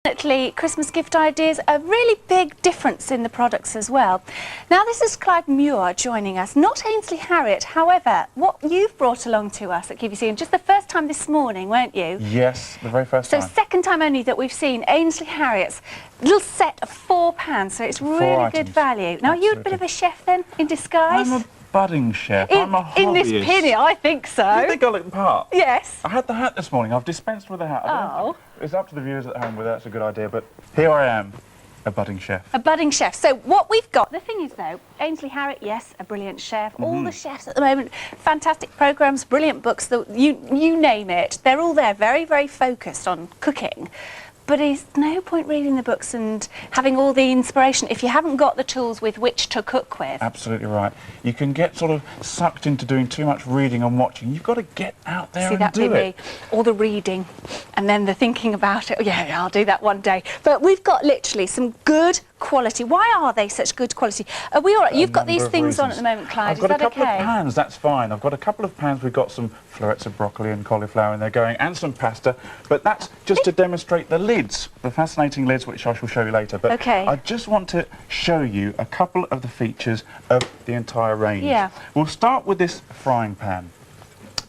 Definitely, Christmas gift ideas, a really big difference in the products as well. Now this is Clive Muir joining us, not Ainsley Harriott. However, what you've brought along to us at QVC, and just the first time this morning, weren't you? Yes, the very first time. So second time only that we've seen Ainsley Harriott's little set of £4, so it's really good value. Now, are you a bit of a chef then, in disguise? I'm a budding chef. I'm a hobbyist. In this pinny, I think so. You think I look the part? Yes. I had the hat this morning. I've dispensed with the hat. Oh. It's up to the viewers at home whether that's a good idea, but here I am, a budding chef. A budding chef. So what we've got, the thing is though, Ainsley Harriott, yes, a brilliant chef. All the chefs at the moment, fantastic programmes, brilliant books, you name it. They're all there, very, very focused on cooking. But there's no point reading the books and having all the inspiration if you haven't got the tools with which to cook with. Absolutely right. You can get sort of sucked into doing too much reading and watching. You've got to get out there and do it. All the reading and then the thinking about it. Oh, yeah, I'll do that one day. But we've got literally some good quality. Why are they such good quality? Are we all right? You've got these things on at the moment, Clyde. I've got a couple of pans, that's fine. I've got a couple of pans. We've got some florets of broccoli and cauliflower in there going, and some pasta. But that's just to demonstrate the lids, the fascinating lids, which I shall show you later. But I just want to show you a couple of the features of the entire range. Yeah. We'll start with this frying pan.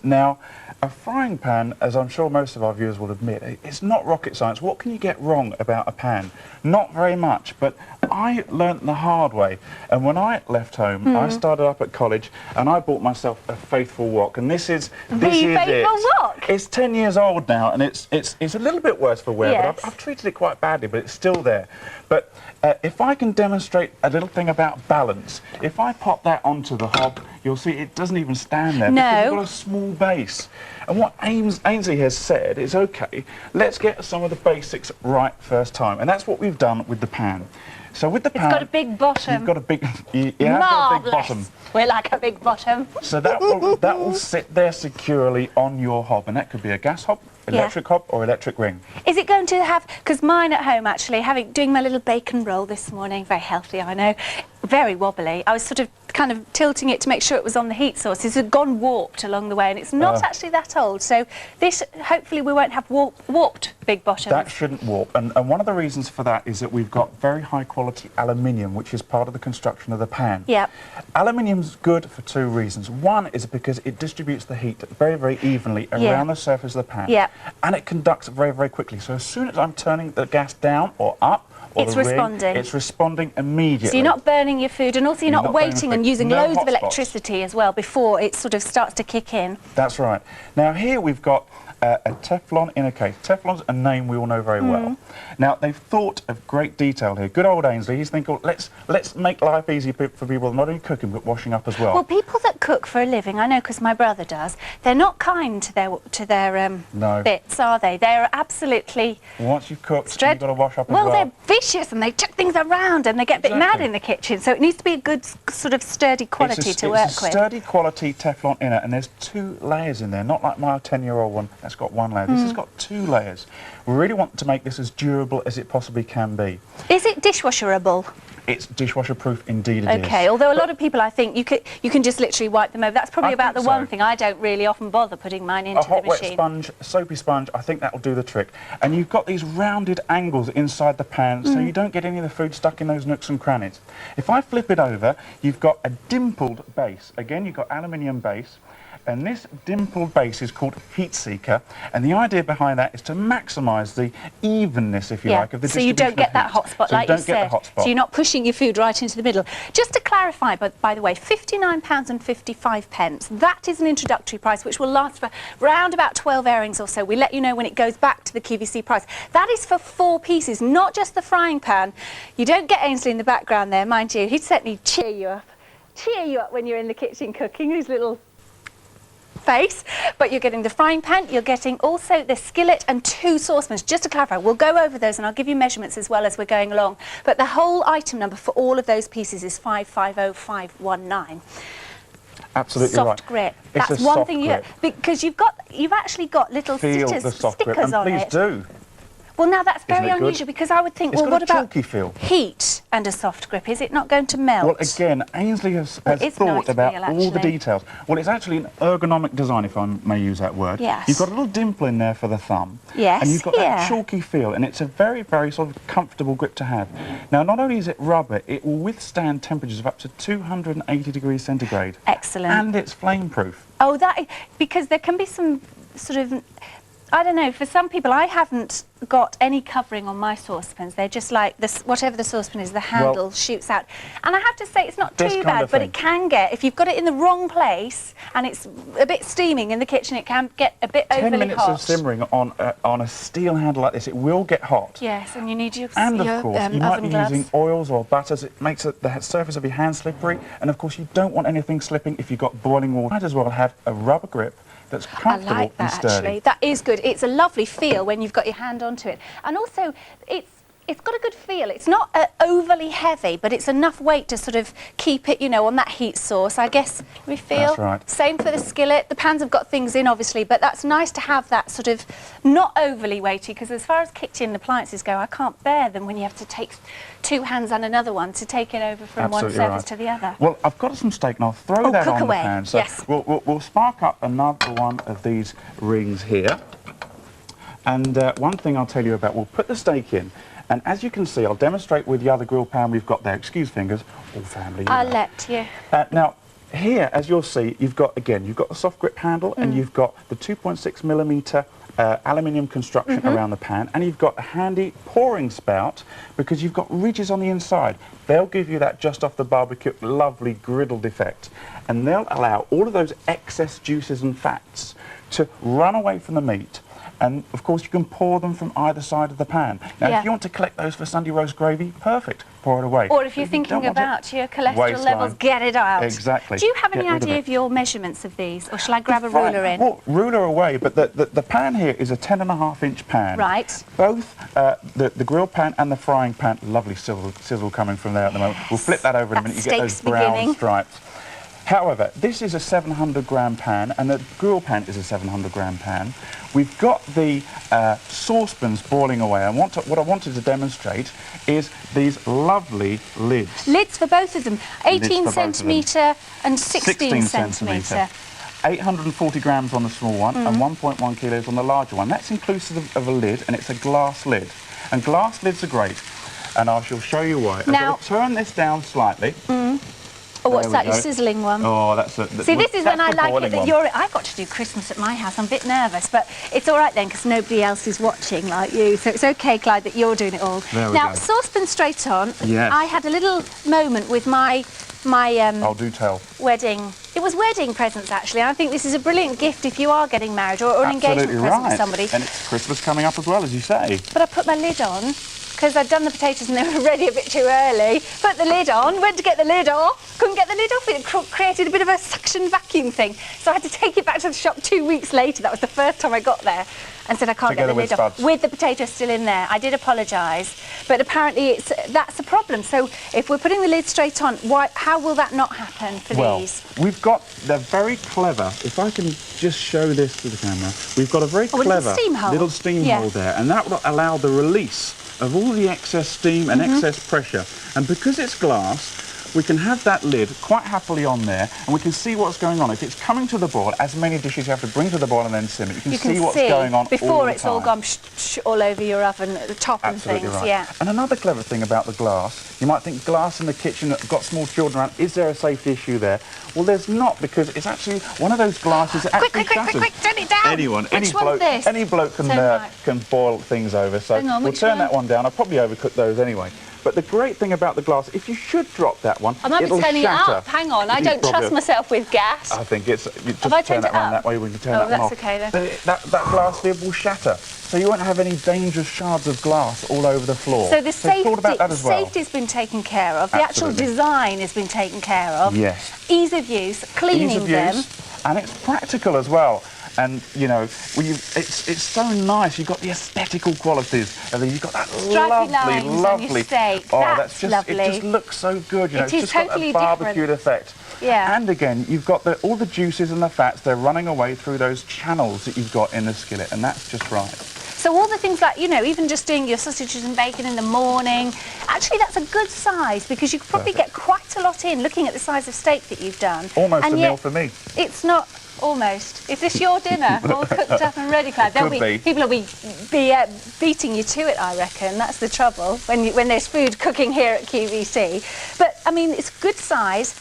Now, a frying pan, as I'm sure most of our viewers will admit, it's not rocket science. What can you get wrong about a pan? Not very much, but I learnt the hard way. And when I left home, I started up at college and I bought myself a Faithful wok. And this is Faithful wok? It's 10 years old now, and it's a little bit worse for wear, but I've treated it quite badly, but it's still there. But if I can demonstrate a little thing about balance, if I pop that onto the hob, you'll see it doesn't even stand there because it's got a small base. And what Ainsley has said is, OK, let's get some of the basics right first time. And that's what we've done with the pan. So with the pan... It's got a big bottom. You've got a big... You have got a big bottom. We like a big bottom. So that will sit there securely on your hob. And that could be a gas hob, electric hob, or electric ring. Is it going to have... Because mine at home, actually, doing my little bacon roll this morning, very healthy, I know, very wobbly. I was sort of kind of tilting it to make sure it was on the heat source. It's gone warped along the way, and it's not actually that old. So this, hopefully, we won't have warped big bottoms. That shouldn't warp. And one of the reasons for that is that we've got very high-quality aluminium, which is part of the construction of the pan. Yeah. Aluminium's good for two reasons. One is because it distributes the heat very, very evenly around the surface of the pan. Yeah. And it conducts very, very quickly. So as soon as I'm turning the gas down or up, it's responding immediately. So you're not burning your food, and also you're not waiting and using loads of electricity as well before it sort of starts to kick in. That's right. Now here we've got a Teflon inner case. Teflon's a name we all know very well. Now they've thought of great detail here. Good old Ainsley, he's thinking, let's make life easy for people not only cooking but washing up as well. Well, people that cook for a living, I know because my brother does, they're not kind to their bits, are they? They're absolutely... Once you've cooked, you've got to wash up as well. Well, they're vicious and they chuck things around and they get a bit mad in the kitchen, so it needs to be a good sort of sturdy quality to work with. It's a sturdy quality Teflon inner, and there's 2 layers in there, not like my 10-year-old one that's got 1 layer. This has got 2 layers. We really want to make this as durable as it possibly can be. Is it dishwasherable? It's dishwasher proof, indeed it is. Okay, although a lot of people, I think, you can just literally wipe them over. That's probably about the one thing I don't really often bother putting mine into the machine. A hot wet sponge, soapy sponge, I think that will do the trick. And you've got these rounded angles inside the pan, so you don't get any of the food stuck in those nooks and crannies. If I flip it over, you've got a dimpled base. Again, you've got aluminium base. And this dimpled base is called heat seeker, and the idea behind that is to maximise the evenness, if you like, of the distribution. So you don't get that hot spot, like you said. So you're not pushing your food right into the middle. Just to clarify, by the way, £59.55. That is an introductory price, which will last for round about 12 airings or so. We let you know when it goes back to the QVC price. That is for 4 pieces, not just the frying pan. You don't get Ainsley in the background there, mind you. He'd certainly cheer you up when you're in the kitchen cooking. His little face, but you're getting the frying pan, you're getting also the skillet and 2 saucepans. Just to clarify, we'll go over those and I'll give you measurements as well as we're going along, but the whole item number for all of those pieces is 550519. Absolutely right. Soft grip. That's one thing because you've actually got little stickers on it. Please do. Well, now that's very Isn't it unusual good? because I would think, It's well, got what a about chalky feel. heat and a soft grip? Is it not going to melt? Well, again, Ainsley has it's thought nice about feel, all the actually. details. Well, it's actually an ergonomic design, if I may use that word. Yes. You've got a little dimple in there for the thumb. Yes, And you've got that chalky feel, and it's a very, very sort of comfortable grip to have. Now, not only is it rubber, it will withstand temperatures of up to 280 degrees centigrade. Excellent. And it's flame-proof. Oh, because there can be some sort of, I don't know, for some people, I haven't got any covering on my saucepans. They're just like this, whatever the saucepan is, the handle shoots out. And I have to say, it's not too bad, but it can get, if you've got it in the wrong place and it's a bit steaming in the kitchen, it can get a bit overly hot. 10 minutes of simmering on a steel handle like this, it will get hot. Yes, and you need your And of course, you might be gloves. using oils or butters. It makes the surface of your hand slippery. And of course, you don't want anything slipping if you've got boiling water. Might as well have a rubber grip that's comfortable I like that, and sturdy. actually. That is good. It's a lovely feel when you've got your hand onto it. And also, it's got a good feel. It's not overly heavy, but it's enough weight to sort of keep it, you know, on that heat source, I guess we feel. That's right. Same for the skillet. The pans have got things in, obviously, but that's nice to have that sort of not overly weighty, because as far as kitchen appliances go, I can't bear them when you have to take two hands and another one to take it over from one surface to the other. Well, I've got some steak, and I'll throw that on the pan. So yes. we'll spark up another one of these rings here. And one thing I'll tell you about, we'll put the steak in. And as you can see, I'll demonstrate with the other grill pan we've got there. Excuse fingers, all family. I'll let you. Now, here, as you'll see, you've got the soft grip handle, and you've got the 2.6mm aluminium construction around the pan, and you've got a handy pouring spout because you've got ridges on the inside. They'll give you that just off the barbecue lovely griddled effect, and they'll allow all of those excess juices and fats to run away from the meat. And of course you can pour them from either side of the pan. Now if you want to collect those for Sunday roast gravy, perfect, pour it away. Or if you're thinking about your cholesterol levels, get it out. Exactly. Do you have any idea of your measurements of these, or shall I grab a ruler in? Well, ruler away, but the pan here is a 10.5-inch pan. Right. Both the grill pan and the frying pan, lovely sizzle coming from there at the moment. We'll flip that over in a minute, you get those brown stripes. However, this is a 700-gram pan, and the grill pan is a 700-gram pan. We've got the saucepans boiling away, and what I wanted to demonstrate is these lovely lids. Lids for both of them, 18 centimetre and 16 centimetre. 840 grams on the small one and 1.1 kilos on the larger one. That's inclusive of a lid, and it's a glass lid. And glass lids are great, and I shall show you why. Now, I'll turn this down slightly. Oh, what's that? Your sizzling one? Oh, that's See, this is when I like it that you're. I've got to do Christmas at my house. I'm a bit nervous, but it's all right then because nobody else is watching like you. So it's okay, Clyde, that you're doing it all. Now, saucepan straight on. Yes. I had a little moment with my oh, do tell. Wedding. It was wedding presents actually. I think this is a brilliant gift if you are getting married or an engagement present for somebody. And it's Christmas coming up as well, as you say. But I put my lid on because I'd done the potatoes and they were ready a bit too early. Put the lid on, went to get the lid off, couldn't get the lid off. It created a bit of a suction vacuum thing. So I had to take it back to the shop 2 weeks later. That was the first time I got there. And said I can't get the lid off. With the potatoes still in there. I did apologise. But apparently that's a problem. So if we're putting the lid straight on, how will that not happen for these? Well, they're very clever. If I can just show this to the camera. We've got a very clever little steam hole there. And that will allow the release of all the excess steam and excess pressure. And because it's glass, we can have that lid quite happily on there, and we can see what's going on. If it's coming to the boil, as many dishes you have to bring to the boil and then simmer, you can see what's going on before it's all gone all over your oven at the top and things. Yeah. And another clever thing about the glass, you might think glass in the kitchen, got small children around, is there a safety issue there? Well, there's not, because it's actually one of those glasses that actually shatters. Quick, turn it down! Any bloke can boil things over, so we'll turn that one down. I'll probably overcook those anyway. But the great thing about the glass, if you should drop that one, I might be turning it up. Hang on, I don't trust myself with gas. I think it's... You just turn that one that way, we can turn that one off. Oh, that's okay then. That glass lid will shatter, so you won't have any dangerous shards of glass all over the floor. So the safety's been taken care of. The actual design has been taken care of. Yes. Ease of use, cleaning them. And it's practical as well. And, you know, it's so nice. You've got the aesthetical qualities. And then you've got that lovely steak. Oh, that's lovely. It just looks so good. You know, it's just totally got a barbecued effect. Yeah. And again, you've got all the juices and the fats. They're running away through those channels that you've got in the skillet, and that's just right. So all the things like, you know, even just doing your sausages and bacon in the morning, actually that's a good size because you could probably get quite a lot in looking at the size of steak that you've done. Almost and a meal for me. It's not almost. Is this your dinner? All cooked up and ready, Clive? People will be beating you to it, I reckon. That's the trouble when there's food cooking here at QVC. But, I mean, it's good size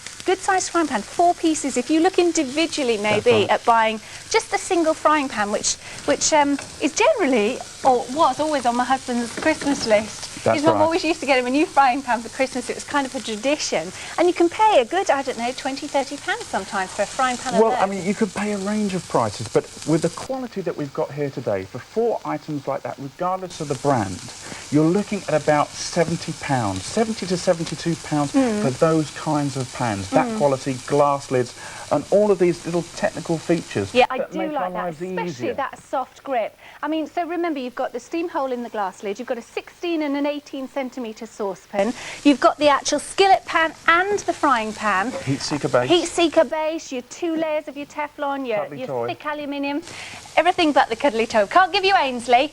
frying pan, 4 pieces. If you look individually maybe at buying just a single frying pan, which is generally, or was always on my husband's Christmas list. His mum always used to get him a new frying pan for Christmas. It was kind of a tradition. And you can pay a good, I don't know, 20, 30 pounds sometimes for a frying pan. Well, I mean, you could pay a range of prices, but with the quality that we've got here today, for 4 items like that, regardless of the brand, you're looking at about £70, 70 to 72 pounds for those kinds of pans. That quality, glass lids, and all of these little technical features. Yeah, I do like that, especially that soft grip. I mean, so remember, you've got the steam hole in the glass lid, you've got a 16 and an 18 centimetre saucepan, you've got the actual skillet pan and the frying pan. Heat seeker base. Heat seeker base, your 2 layers of your Teflon, your thick aluminium, everything but the cuddly toe. Can't give you Ainsley.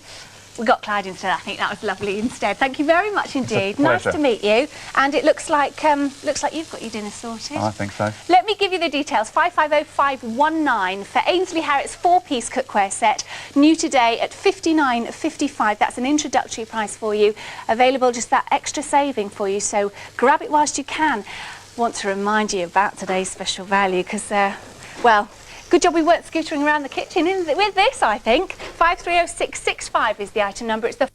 We got Clyde instead. I think that was lovely instead. Thank you very much indeed. Nice to meet you. And it looks like you've got your dinner sorted. I think so. Let me give you the details. 550519 for Ainsley Harriot's 4-piece cookware set. New today at £59.55. That's an introductory price for you. Available, just that extra saving for you. So grab it whilst you can. Want to remind you about today's special value because, well, good job we weren't scootering around the kitchen with this, I think. 530665 is the item number. It's the